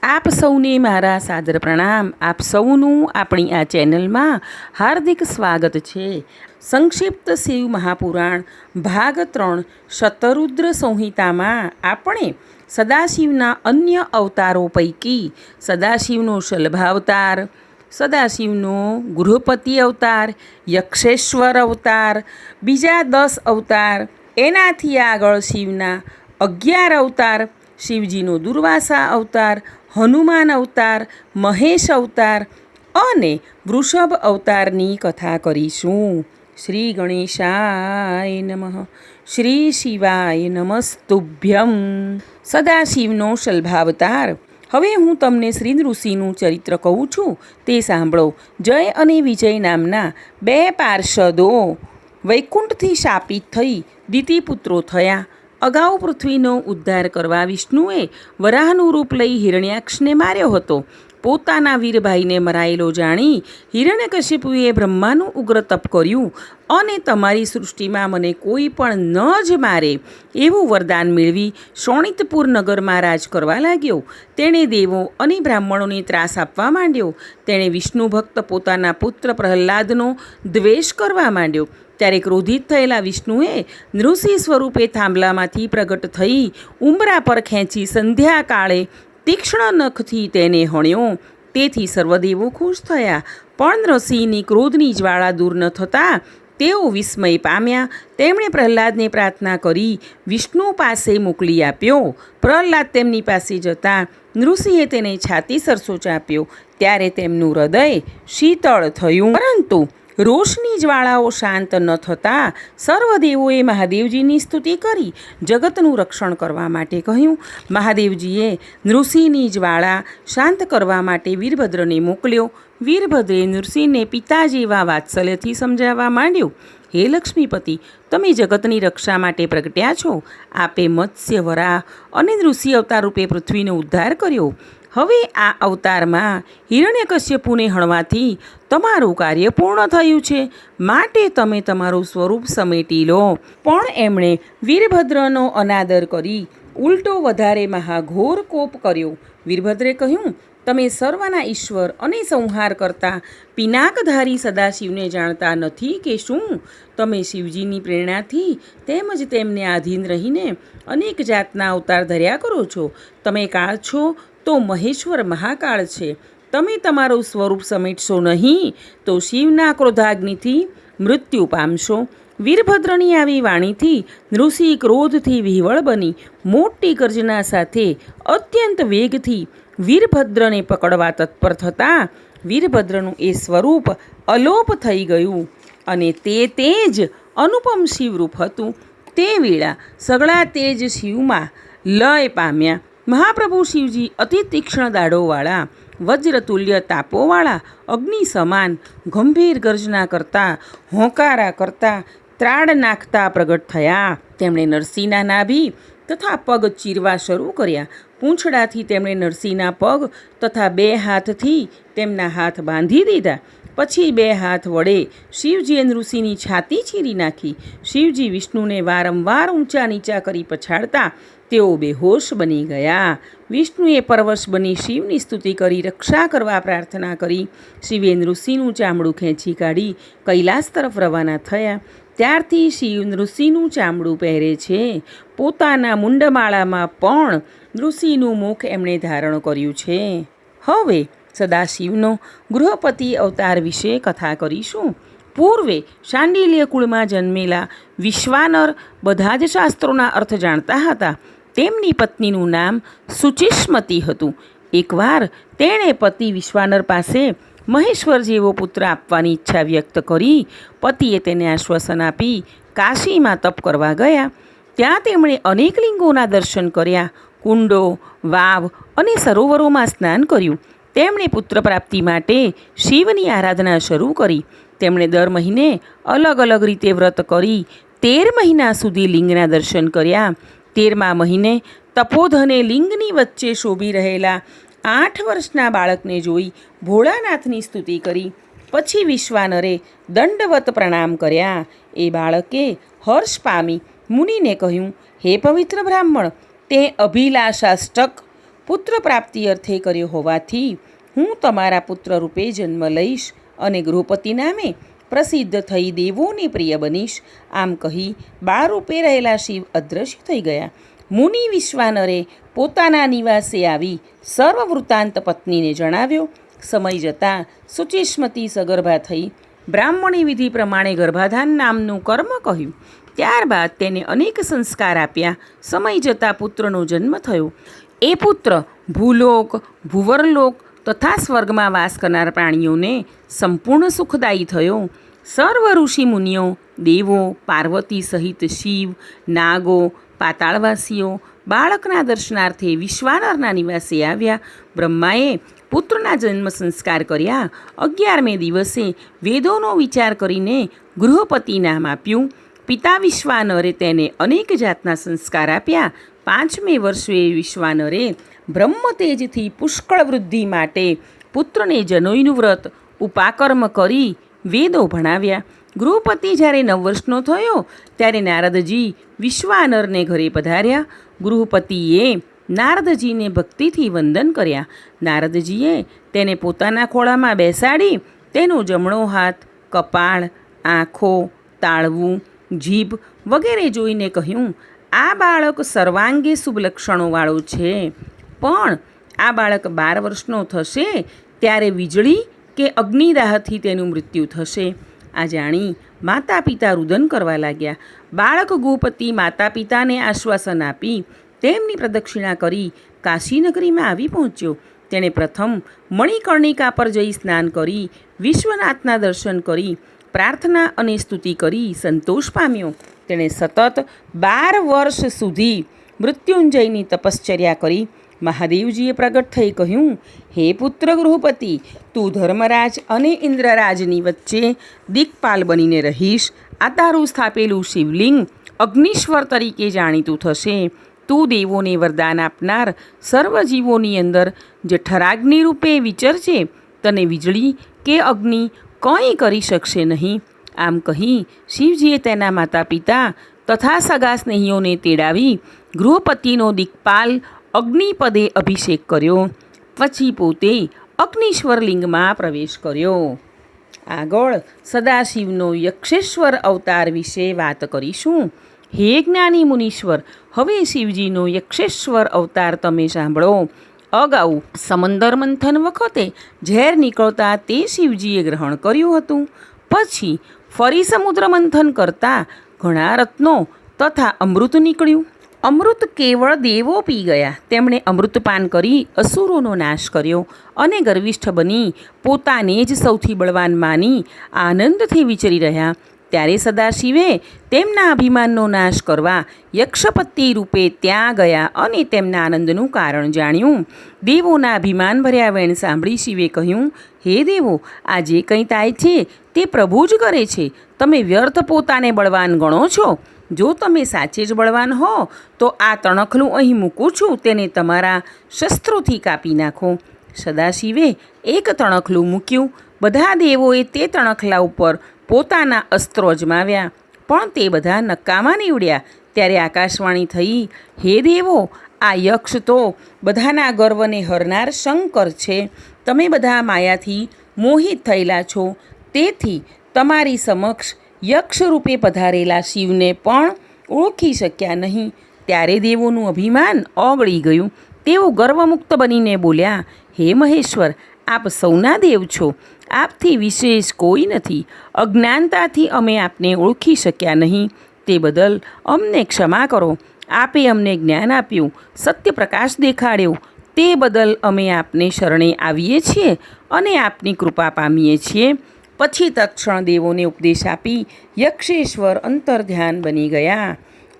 આપ સૌને મારા સાદર પ્રણામ. આપ સૌનું આપણી આ ચેનલમાં હાર્દિક સ્વાગત છે. સંક્ષિપ્ત શિવ મહાપુરાણ ભાગ 3 શતરુદ્ર સંહિતામાં આપણે સદાશિવના અન્ય અવતારો પૈકી સદાશિવનો શલભાવતાર, સદાશિવનો ગૃહપતિ અવતાર, યક્ષેશ્વર અવતાર, બીજા 10 અવતાર, એનાથી આગળ શિવના 11 અવતાર, શિવજીનો દુર્વાસા અવતાર, હનુમાન અવતાર, મહેશ અવતાર અને વૃષભ અવતારની કથા કરીશું. શ્રી ગણેશાય નમઃ. શ્રી શિવાય નમસ્તુભ્યમ. સદાશિવનો શલભાવતાર. હવે હું તમને શ્રી ઋષિનું ચરિત્ર કહું છું, તે સાંભળો. જય અને વિજય નામના 2 પાર્ષદો વૈકુંઠથી શાપિત થઈ દિતિપુત્રો થયા. અગાઉ પૃથ્વીનો ઉદ્ધાર કરવા વિષ્ણુએ વરાહનું રૂપ લઈ હિરણ્યાક્ષને માર્યો હતો. પોતાના વીરભાઈને મરાયેલો જાણી હિરણ્યકશિપુએ બ્રહ્માનું ઉગ્ર તપ કર્યું અને તમારી સૃષ્ટિમાં મને કોઈ પણ ન જ મારે એવું વરદાન મેળવી શોણિતપુર નગરમાં રાજ કરવા લાગ્યો. તેણે દેવો અને બ્રાહ્મણોને ત્રાસ આપવા માંડ્યો. તેણે વિષ્ણુ ભક્ત પોતાના પુત્ર પ્રહલાદનો દ્વેષ કરવા માંડ્યો. ત્યારે ક્રોધિત થયેલા વિષ્ણુએ નૃસિંહ સ્વરૂપે થાંભલામાંથી પ્રગટ થઈ ઉંબરા પર ખેંચી સંધ્યાકાળે તીક્ષ્ણ નખથી તેને હણ્યો. તેથી સર્વદેવો ખુશ થયા. પણ નૃસિંહની ક્રોધની જ્વાળા દૂર ન થતાં તેઓ વિસ્મય પામ્યા. તેમણે પ્રહલાદને પ્રાર્થના કરી વિષ્ણુ પાસે મોકલી આપ્યો. પ્રહલાદ તેમની પાસે જતા નૃસિંહે તેને છાતી સરસો ચાપ્યો. ત્યારે તેમનું હૃદય શીતળ થયું. પરંતુ રોષની જ્વાળાઓ શાંત ન થતાં સર્વદેવોએ મહાદેવજીની સ્તુતિ કરી જગતનું રક્ષણ કરવા માટે કહ્યું. મહાદેવજીએ નૃસિંહની જ્વાળા શાંત કરવા માટે વીરભદ્રને મોકલ્યો. વીરભદ્રે નૃસિંહને પિતા જેવા વાત્સલ્યથી સમજાવવા માંડ્યું. હે લક્ષ્મીપતિ, તમે જગતની રક્ષા માટે પ્રગટ્યા છો. આપે મત્સ્ય, વરાહ અને નૃસિંહ અવતાર રૂપે પૃથ્વીનો ઉદ્ધાર કર્યો. હવે આ અવતારમાં હિરણ્યકશ્યપુને હણવાથી તમારું કાર્ય પૂર્ણ થયું છે. માટે તમે તમારું સ્વરૂપ સમેટી લો. પણ એમણે વીરભદ્રનો અનાદર કરી ઉલટો વધારે મહાઘોર કોપ કર્યો. વીરભદ્રે કહ્યું, તમે સર્વના ઈશ્વર અને સંહાર કરતા પિનાકધારી સદાશિવને જાણતા નથી કે શું? તમે શિવજીની પ્રેરણાથી તેમજ તેમને આધીન રહીને અનેક જાતના અવતાર ધર્યા કરો છો. તમે કાળ છો તો મહેશ્વર મહાકાળ છે. તમે તમારું સ્વરૂપ સમેટશો નહીં તો શિવના ક્રોધાગ્નિથી મૃત્યુ પામશો. વીરભદ્રની આવી વાણીથી નૃસિંહ ક્રોધથી વિહવળ બની મોટી ગર્જના સાથે અત્યંત વેગથી વીરભદ્રને પકડવા તત્પર થતાં વીરભદ્રનું એ સ્વરૂપ અલોપ થઈ ગયું અને તે જ અનુપમ શિવરૂપ હતું. તે વેળા સગળા તેજ શિવમાં લય પામ્યા. મહાપ્રભુ શિવજી અતિ તીક્ષ્ણ દાઢોવાળા, વજ્રતુલ્ય તાપોવાળા, અગ્નિ સમાન ગંભીર ગર્જના કરતા, હોંકારા કરતા, ત્રાડ નાખતા પ્રગટ થયા. તેમણે નરસિંહના નાભી તથા પગ ચીરવા શરૂ કર્યા. પૂંછડાથી તેમણે નરસિંહના પગ તથા 2 હાથથી તેમના હાથ બાંધી દીધા. પછી 2 હાથ વડે શિવજીએ નૃસિંહની છાતી ચીરી નાખી. શિવજી વિષ્ણુને વારંવાર ઊંચા નીચા કરી પછાડતા તેઓ બેહોશ બની ગયા. વિષ્ણુએ પરવશ બની શિવની સ્તુતિ કરી રક્ષા કરવા પ્રાર્થના કરી. શિવે નૃસિંહનું ચામડું ખેંચી કાઢી કૈલાસ તરફ રવાના થયા. ત્યારથી શિવ નૃસિંહનું ચામડું પહેરે છે. પોતાના મુંડમાળામાં પણ નૃસિંહનું મુખ એમણે ધારણ કર્યું છે. હવે સદાશિવનો ગૃહપતિ અવતાર વિશે કથા કરીશું. પૂર્વે શાંડિલ્ય કુળમાં જન્મેલા વિશ્વાનર બધા જ શાસ્ત્રોના અર્થ જાણતા હતા. તેમની પત્નીનું નામ સુચિષ્મતી હતું. એકવાર તેણે પતિ વિશ્વાનર પાસે મહેશ્વર જેવો પુત્ર આપવાની ઈચ્છા વ્યક્ત કરી. પતિએ તેને આશ્વાસન આપી કાશીમાં તપ કરવા ગયા. ત્યાં તેમણે અનેક લિંગોના દર્શન કર્યા. કુંડો, વાવ અને સરોવરોમાં સ્નાન કર્યું. તેમણે પુત્ર પ્રાપ્તિ માટે શિવની આરાધના શરૂ કરી. તેમણે દર મહિને અલગ અલગ રીતે વ્રત કરી 13 મહિના સુધી લિંગના દર્શન કર્યા. 13મા મહિને તપોધને લિંગની વચ્ચે શોભી રહેલા 8 વર્ષના બાળકને જોઈ ભોળાનાથની સ્તુતિ કરી. પછી વિશ્વાનરે દંડવત પ્રણામ કર્યા. એ બાળકે હર્ષ પામી મુનિને કહ્યું, હે પવિત્ર બ્રાહ્મણ, તે અભિલાષાષ્ટક પુત્ર પ્રાપ્તિ અર્થે કર્યો હોવાથી હું તમારા પુત્ર રૂપે જન્મ લઈશ અને ગૃહપતિ નામે પ્રસિદ્ધ થઈ દેવોને પ્રિય બનીશ. આમ કહી બાળરૂપે રહેલા શિવ અદૃશ્ય થઈ ગયા. મુનિ વિશ્વાનરે પોતાના નિવાસે આવી સર્વ વૃત્તાંત પત્નીને જણાવ્યો. સમય જતાં શુચિષ્મતી સગર્ભા થઈ બ્રાહ્મણી વિધિ પ્રમાણે ગર્ભાધાન નામનું કર્મ કહ્યું. ત્યારબાદ તેને અનેક સંસ્કાર આપ્યા. સમય જતાં પુત્રનો જન્મ થયો. એ પુત્ર ભૂલોક, ભૂવરલોક તથા સ્વર્ગમાં વાસ કરનાર પ્રાણીઓને સંપૂર્ણ સુખદાયી થયો. સર્વ ઋષિ મુનિઓ, દેવો, પાર્વતી સહિત શિવ, નાગો, પાતાળવાસીઓ બાળકના દર્શનાર્થે વિશ્વાનરના નિવાસે આવ્યા. બ્રહ્માએ પુત્રના જન્મ સંસ્કાર કર્યા. 11મે દિવસે વેદોનો વિચાર કરીને ગૃહપતિ નામ આપ્યું. પિતા વિશ્વાનરે તેને અનેક જાતના સંસ્કાર આપ્યા. 5મે વર્ષે વિશ્વાનરે બ્રહ્મતેજથી પુષ્કળ વૃદ્ધિ માટે પુત્રને જનોઈનું વ્રત ઉપાકર્મ કરી વેદો ભણાવ્યા. ગૃહપતિ જ્યારે 9 વર્ષનો થયો ત્યારે નારદજી વિશ્વાનરને ઘરે પધાર્યા. ગૃહપતિએ નારદજીને ભક્તિથી વંદન કર્યા. નારદજીએ તેને પોતાના ખોળામાં બેસાડી તેનો જમણો હાથ, કપાળ, આંખો, તાળવું, જીભ વગેરે જોઈને કહ્યું, આ બાળક સર્વાંગે શુભ લક્ષણોવાળો છે, પણ આ બાળક 12 વર્ષનો થશે ત્યારે વીજળી કે અગ્નિદાહથી તેનું મૃત્યુ થશે. આ જાણી માતા પિતા રુદન કરવા લાગ્યા. બાળક ગોપતિ માતા પિતાને આશ્વાસન આપી તેમની પ્રદક્ષિણા કરી કાશીનગરીમાં આવી પહોંચ્યો. તેણે પ્રથમ મણિકર્ણિકા પર જઈ સ્નાન કરી વિશ્વનાથના દર્શન કરી પ્રાર્થના અને સ્તુતિ કરી સંતોષ પામ્યો. તેણે સતત 12 વર્ષ સુધી મૃત્યુંજયની તપશ્ચર્યા કરી. મહાદેવજીએ પ્રગટ થઈ કહ્યું, હે પુત્ર ગૃહપતિ, તું ધર્મરાજ અને ઇન્દ્રરાજની વચ્ચે દિક્પાલ બનીને રહીશ. આ તારું સ્થાપેલું શિવલિંગ અગ્નિશ્વર તરીકે જાણીતું થશે. તું દેવોને વરદાન આપનાર સર્વજીવોની અંદર જઠરાગ્નિ રૂપે વિચરજે. તને વીજળી કે અગ્નિ કંઈ કરી શકશે નહીં. આમ કહી શિવજીએ તેના માતા પિતા તથા સગા સ્નેહીઓને તેડાવી ગૃહપતિનો દિક્પાલ અગ્નિપદે અભિષેક કર્યો. પછી પોતે અગ્નિશ્વર લિંગમાં પ્રવેશ કર્યો. આગળ સદાશિવનો યક્ષેશ્વર અવતાર વિશે વાત કરીશું. હે જ્ઞાની મુનીશ્વર, હવે શિવજીનો યક્ષેશ્વર અવતાર તમે સાંભળો. અગાઉ સમંદર મંથન વખતે ઝેર નીકળતા તે શિવજીએ ગ્રહણ કર્યું હતું. પછી ફરી સમુદ્ર મંથન કરતાં ઘણા રત્નો તથા અમૃત નીકળ્યું. અમૃત કેવળ દેવો પી ગયા. તેમણે અમૃતપાન કરી અસુરોનો નાશ કર્યો અને ગર્વિષ્ઠ બની પોતાને જ સૌથી બળવાન માની આનંદથી વિચરી રહ્યા. ત્યારે સદાશિવે તેમના અભિમાનનો નાશ કરવા યક્ષપતિ રૂપે ત્યાં ગયા અને તેમના આનંદનું કારણ જાણ્યું. દેવોના અભિમાન ભર્યા વેણ સાંભળી શિવે કહ્યું, હે દેવો, આ જે કંઈ થાય છે તે પ્રભુ જ કરે છે. તમે વ્યર્થ પોતાને બળવાન ગણો છો. જો તમે સાચે જ બળવાન હો તો આ તણખલું અહીં મૂકું છું, તેને તમારા શસ્ત્રોથી કાપી નાખો. સદાશિવે એક તણખલું મૂક્યું. બધા દેવોએ તે તણખલા ઉપર પોતાના અસ્ત્રો અજમાવ્યા, પણ તે બધા નકામા નીવડ્યા. ત્યારે આકાશવાણી થઈ, હે દેવો, આ યક્ષ તો બધાના ગર્વને હરનાર શંકર છે. તમે બધા માયાથી મોહિત થયેલા છો, તેથી તમારી સમક્ષ યક્ષ રૂપે પધારેલા શિવને પણ ઓળખી શક્યા નહીં. ત્યારે દેવોનું અભિમાન ઓગળી ગયું. તેઓ ગર્વમુક્ત બનીને બોલ્યા, હે મહેશ્વર, આપ સૌના દેવ છો. આપથી વિશેષ કોઈ નથી. અજ્ઞાનતાથી અમે આપને ઓળખી શક્યા નહીં. તે બદલ અમને ક્ષમા કરો. આપે અમને જ્ઞાન આપ્યું, સત્ય પ્રકાશ દેખાડ્યો. તે બદલ અમે આપને શરણે આવીએ છીએ અને આપની કૃપા પામીએ છીએ. પછી તત્ક્ષણ દેવોને ઉપદેશ આપી યક્ષેશ્વર અંતર્ધ્યાન બની ગયા.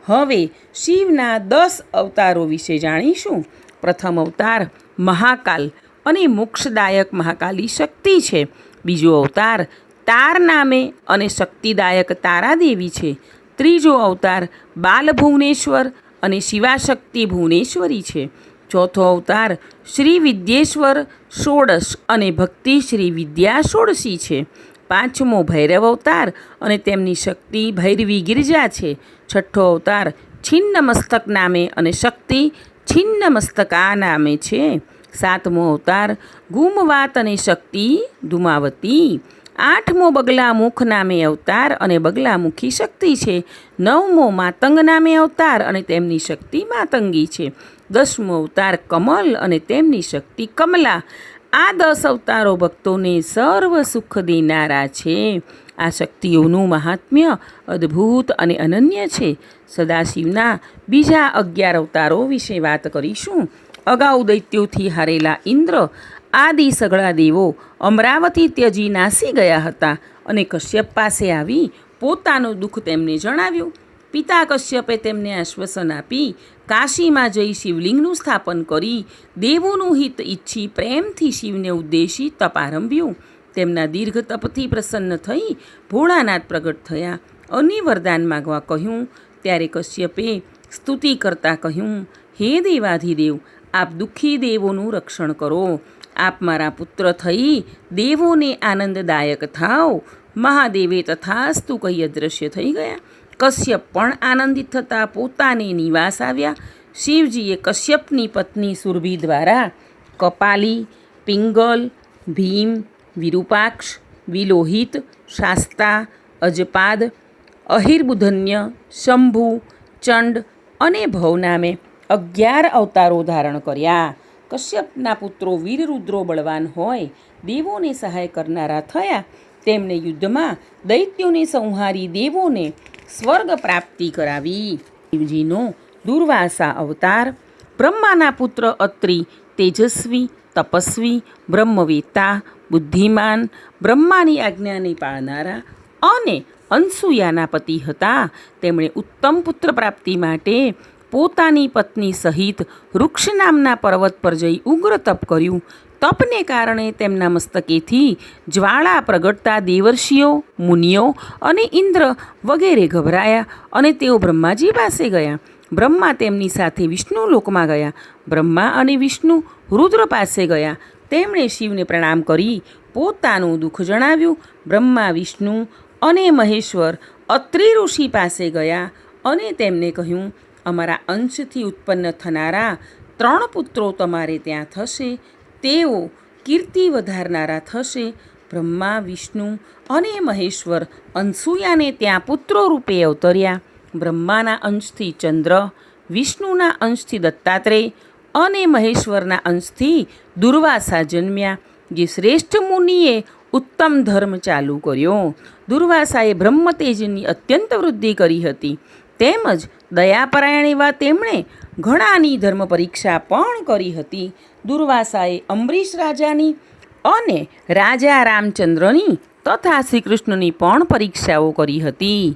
હવે શિવના 10 અવતારો વિશે જાણીશું. પ્રથમ અવતાર મહાકાલ અને મોક્ષદાયક મહાકાલી શક્તિ છે. બીજો અવતાર તાર નામે અને શક્તિદાયક તારાદેવી છે. ત્રીજો અવતાર બાલભુવનેશ્વર અને શિવાશક્તિ ભુવનેશ્વરી છે. ચોથો અવતાર શ્રી વિદ્યેશ્વર ષોડશ અને ભક્તિ શ્રી વિદ્યા ષોડશી છે. પાંચમો ભૈરવ અવતાર અને તેમની શક્તિ ભૈરવી ગિરજા છે. છઠ્ઠો અવતાર છિન્ન મસ્તક નામે અને શક્તિ છિન્ન મસ્તકા નામે છે. 7મો અવતાર ગુમવાત અને શક્તિ ધુમાવતી. 8મો બગલામુખ નામે અવતાર અને બગલામુખી શક્તિ છે. 9મો માતંગ નામે અવતાર અને તેમની શક્તિ માતંગી છે. 10મો અવતાર કમલ અને તેમની શક્તિ કમલા. આ 10 અવતારો ભક્તોને સર્વ સુખ દેનારા છે. આ શક્તિઓનું મહાત્મ્ય અદ્ભુત અને અનન્ય છે. સદાશિવના બીજા 11 અવતારો વિશે વાત કરીશું. અગાઉ દૈત્યોથી હારેલા ઇન્દ્ર આદિ સઘળા દેવો અમરાવતી ત્યજી નાસી ગયા હતા અને કશ્યપ પાસે આવી પોતાનું દુઃખ તેમને જણાવ્યું. પિતા કશ્યપે તેમને આશ્વાસન આપી કાશીમાં જઈ શિવલિંગનું સ્થાપન કરી દેવોનું હિત ઈચ્છી પ્રેમથી શિવને ઉદ્દેશી તપ આરંભ્યું. તેમના દીર્ઘ તપથી પ્રસન્ન થઈ ભોળાનાથ પ્રગટ થયા અને વરદાન માગવા કહ્યું. ત્યારે કશ્યપે સ્તુતિ કરતાં કહ્યું, હે દેવાધિદેવ, આપ દુઃખી દેવોનું રક્ષણ કરો. આપ મારા પુત્ર થઈ દેવોને આનંદદાયક થાવ. મહાદેવે તથાસ્તુ કહી અદૃશ્ય થઈ ગયા. કશ્યપ પણ આનંદિત થતાં પોતાને નિવાસ આવ્યા. શિવજીએ કશ્યપની પત્ની સુરભી દ્વારા કપાલી, પિંગલ, ભીમ, વિરૂપાક્ષ, વિલોહિત, શાસ્તા, અજપાદ, અહિર્બુધન્ય, શંભુ, ચંડ અને ભવ નામે 11 અવતારો ધારણ કર્યા. કશ્યપના પુત્રો વીરરુદ્રો બળવાન હોય દેવોને સહાય કરનારા થયા. તેમણે યુદ્ધમાં દૈત્યોને સંહારી દેવોને સ્વર્ગ પ્રાપ્તિ કરાવી. શિવજીનો દુર્વાસા અવતાર. બ્રહ્માના પુત્ર અત્રિ તેજસ્વી, તપસ્વી, બ્રહ્મવેતા, બુદ્ધિમાન, બ્રહ્માની આજ્ઞાને પાળનારા અને અનસૂયાના પતિ હતા. તેમણે ઉત્તમ પુત્ર પ્રાપ્તિ માટે પોતાની પત્ની સહિત વૃક્ષ નામના પર્વત પર જઈ ઉગ્ર તપ કર્યું. તપને કારણે તેમના મસ્તકેથી જ્વાળા પ્રગટતા દેવર્ષિઓ, મુનિઓ અને ઇન્દ્ર વગેરે ગભરાયા અને તેઓ બ્રહ્માજી પાસે ગયા. બ્રહ્મા તેમની સાથે વિષ્ણુ લોકમાં ગયા. બ્રહ્મા અને વિષ્ણુ રુદ્ર પાસે ગયા. તેમણે શિવને પ્રણામ કરી પોતાનું દુઃખ જણાવ્યું. બ્રહ્મા, વિષ્ણુ અને મહેશ્વર અત્રિ ઋષિ પાસે ગયા અને તેમને કહ્યું, અમારા અંશથી ઉત્પન્ન થનારા 3 પુત્રો તમારે ત્યાં થશે. તેઓ કીર્તિ વધારનારા થશે. બ્રહ્મા, વિષ્ણુ અને મહેશ્વર અનસૂયાને ત્યાં પુત્રો રૂપે અવતર્યા. બ્રહ્માના અંશથી ચંદ્ર, વિષ્ણુના અંશથી દત્તાત્રેય અને મહેશ્વરના અંશથી દુર્વાસા જન્મ્યા. જે શ્રેષ્ઠ મુનિએ ઉત્તમ ધર્મ ચાલુ કર્યો. દુર્વાસાએ બ્રહ્મતેજની અત્યંત વૃદ્ધિ કરી હતી. તેમજ દયાપરાયણ એવા તેમણે ઘણાની ધર્મ પરીક્ષા પણ કરી હતી. દુર્વાસાએ અંબરીશ રાજાની અને રાજા રામચંદ્રની તથા શ્રી કૃષ્ણની પણ પરીક્ષાઓ કરી હતી.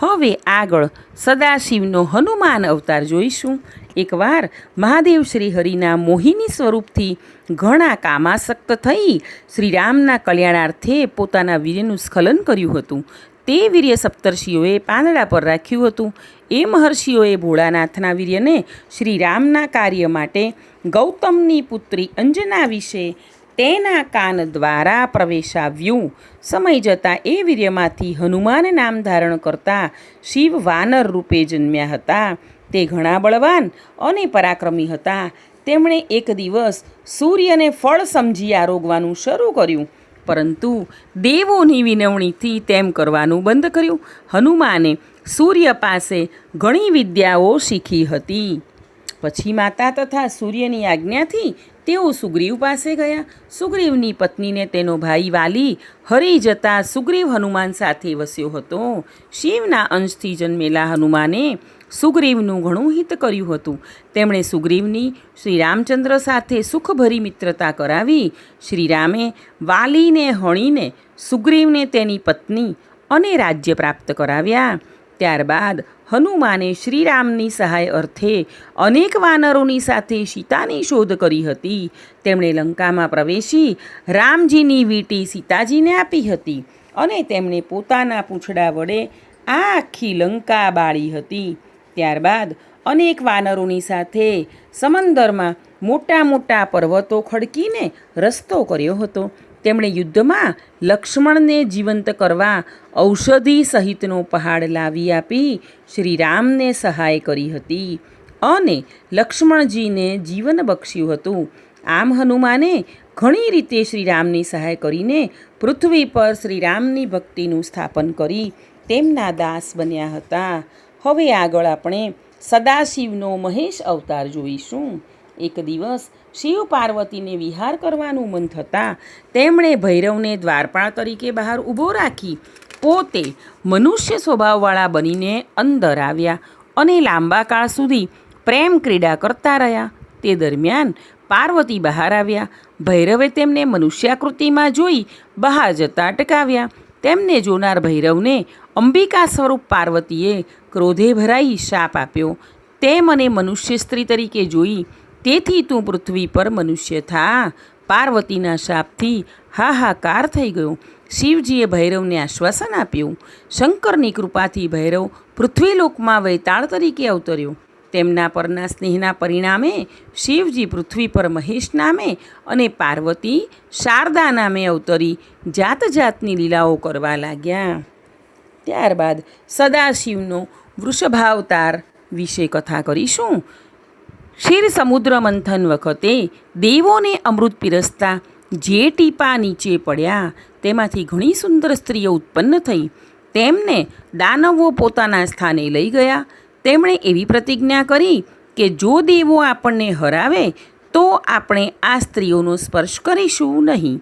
હવે આગળ સદાશિવનો હનુમાન અવતાર જોઈશું. એકવાર મહાદેવ શ્રી હરિના મોહિની સ્વરૂપથી ઘણા કામાસક્ત થઈ શ્રીરામના કલ્યાણાર્થે પોતાના વીર્યનું સ્ખલન કર્યું હતું. તે વીર્ય સપ્તર્ષિઓએ પાંદડા પર રાખ્યું હતું. એ મહર્ષિઓએ ભોળાનાથના વીર્યને શ્રીરામના કાર્ય માટે ગૌતમની પુત્રી અંજના વિશે તેના કાન દ્વારા પ્રવેશાવ્યું. સમય જતાં એ વીર્યમાંથી હનુમાન નામ ધારણ કરતા શિવ વાનર રૂપે જન્મ્યા હતા. તે ઘણા બળવાન અને પરાક્રમી હતા. તેમણે એક દિવસ સૂર્યને ફળ સમજી આરોગવાનું શરૂ કર્યું, પરંતુ દેવોની વિનવણીથી તેમ કરવાનું બંધ કર્યું. હનુમાને સૂર્ય પાસે ઘણી વિદ્યાઓ શીખી હતી. પછી માતા તથા સૂર્યની આજ્ઞાથી તેઓ સુગ્રીવ પાસે ગયા. સુગ્રીવની પત્નીને તેનો ભાઈ વાલી હરી જતાં સુગ્રીવ હનુમાન સાથે વસ્યો હતો. શિવના અંશથી જન્મેલા હનુમાને સુગ્રીવનું ઘણું હિત કર્યું હતું. તેમણે સુગ્રીવની શ્રી રામચંદ્ર સાથે સુખભરી મિત્રતા કરાવી. શ્રીરામે વાલીને હણીને સુગ્રીવને તેની પત્ની અને રાજ્ય પ્રાપ્ત કરાવ્યા. ત્યારબાદ હનુમાને શ્રીરામની સહાય અર્થે અનેક વાનરોની સાથે સીતાની શોધ કરી હતી. તેમણે લંકામાં પ્રવેશી રામજીની વીંટી સીતાજીને આપી હતી અને તેમણે પોતાના પૂંછડા વડે આખી લંકા બાળી હતી. ત્યારબાદ અનેક વાનરોની સાથે સમંદરમાં મોટા મોટા પર્વતો ખડકીને રસ્તો કર્યો હતો. તેમણે યુદ્ધમાં લક્ષ્મણને જીવંત કરવા ઔષધિ સહિતનો પહાડ લાવી આપી શ્રીરામને સહાય કરી હતી. અને લક્ષ્મણજીને જીવન બક્ષ્યું હતું. આમ હનુમાને ઘણી રીતે શ્રીરામની સહાય કરીને પૃથ્વી પર શ્રીરામની ભક્તિનું સ્થાપન કરી તેમના દાસ બન્યા હતા. હવે આગળ આપણે સદાશિવનો મહેશ અવતાર જોઈશું. એક દિવસ શિવ પાર્વતીને વિહાર કરવાનું મન થતાં તેમણે ભૈરવને દ્વારપાળ તરીકે બહાર ઊભો રાખી પોતે મનુષ્ય સ્વભાવવાળા બનીને અંદર આવ્યા અને લાંબા કાળ સુધી પ્રેમ ક્રીડા કરતા રહ્યા. તે દરમિયાન પાર્વતી બહાર આવ્યા. ભૈરવે તેમને મનુષ્યાકૃતિમાં જોઈ બહાર જતા અટકાવ્યા. તેમને જોનાર ભૈરવને અંબિકા સ્વરૂપ પાર્વતીએ ક્રોધે ભરાઈ શાપ આપ્યો. તે મને મનુષ્ય સ્ત્રી તરીકે જોઈ, તેથી તું પૃથ્વી પર મનુષ્ય થા. પાર્વતીના શાપથી હાહાકાર થઈ ગયો. શિવજીએ ભૈરવને આશ્વાસન આપ્યું. શંકરની કૃપાથી ભૈરવ પૃથ્વીલોકમાં વૈતાળ તરીકે અવતર્યો. તેમના પરના સ્નેહના પરિણામે શિવજી પૃથ્વી પર મહેશ નામે અને પાર્વતી શારદા નામે અવતરી જાત જાતની લીલાઓ કરવા લાગ્યા. ત્યારબાદ સદાશિવનો વૃષભાવતાર વિશે કથા કરીશું. ક્ષીર સમુદ્ર મંથન વખતે દેવોને અમૃત પીરસતા જે ટીપા નીચે પડ્યા તેમાંથી ઘણી સુંદર સ્ત્રીઓ ઉત્પન્ન થઈ. તેમને દાનવો પોતાના સ્થાને લઈ ગયા. તેમણે એવી પ્રતિજ્ઞા કરી કે જો દેવો આપણને હરાવે તો આપણે આ સ્ત્રીઓનો સ્પર્શ કરીશું નહીં.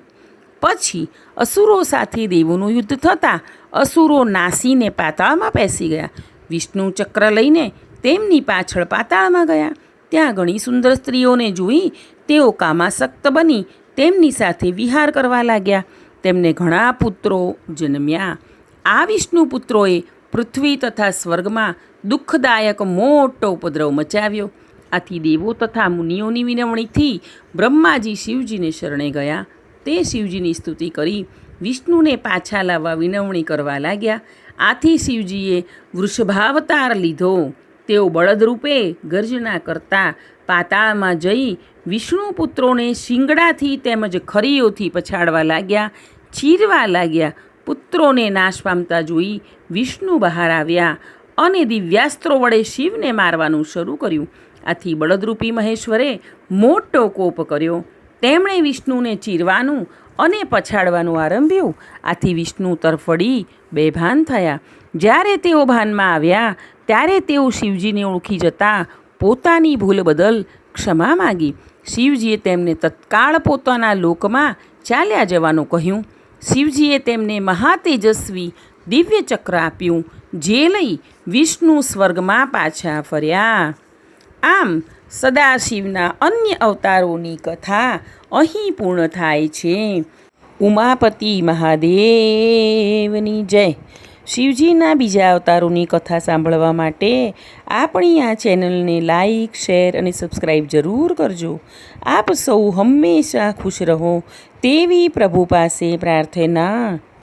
પછી અસુરો સાથે દેવોનું યુદ્ધ થતાં અસુરો નાસીને પાતાળમાં પેસી ગયા. વિષ્ણુ ચક્ર લઈને તેમની પાછળ પાતાળમાં ગયા. ત્યાં ઘણી સુંદર સ્ત્રીઓને જોઈ તેઓ કામાસક્ત બની તેમની સાથે વિહાર કરવા લાગ્યા. તેમને ઘણા પુત્રો જન્મ્યા. આ વિષ્ણુ પુત્રોએ પૃથ્વી તથા સ્વર્ગમાં દુઃખદાયક મોટો ઉપદ્રવ મચાવ્યો. આથી દેવો તથા મુનિઓની વિનવણીથી બ્રહ્માજી શિવજીને શરણે ગયા. તે શિવજીની સ્તુતિ કરી વિષ્ણુને પાછા લાવવા વિનવણી કરવા લાગ્યા. આથી શિવજીએ વૃષભાવતાર લીધો. તેઓ બળદરૂપે ગર્જના કરતા પાતાળમાં જઈ વિષ્ણુ પુત્રોને શિંગડાથી તેમજ ખરીઓથી પછાડવા લાગ્યા, ચીરવા લાગ્યા. પુત્રોને નાશ પામતા જોઈ વિષ્ણુ બહાર આવ્યા અને દિવ્યાસ્ત્રો વડે શિવને મારવાનું શરૂ કર્યું. આથી બળદરૂપી મહેશ્વરે મોટો કોપ કર્યો. તેમણે વિષ્ણુને ચીરવાનું અને પછાડવાનું આરંભ્યું. આથી વિષ્ણુ તરફડી બેભાન થયા. જ્યારે તેઓ ભાનમાં આવ્યા ત્યારે તેઓ શિવજીને ઓળખી જતા પોતાની ભૂલ બદલ ક્ષમા માગી. શિવજીએ તેમને તત્કાળ પોતાના લોકમાં ચાલ્યા જવાનું કહ્યું. શિવજીએ તેમને મહાતેજસ્વી દિવ્ય ચક્ર આપ્યું, જે લઈ વિષ્ણુ સ્વર્ગમાં પાછા ફર્યા. આમ સદાશિવના અન્ય અવતારોની કથા અહીં પૂર્ણ થાય છે. ઉમાપતિ મહાદેવની જય. શિવજીના બીજા અવતારોની કથા સાંભળવા માટે આપણી આ ચેનલને લાઈક, શેર અને સબસ્ક્રાઈબ જરૂર કરજો. આપ સૌ હંમેશા ખુશ રહો તેવી પ્રભુ પાસે પ્રાર્થના.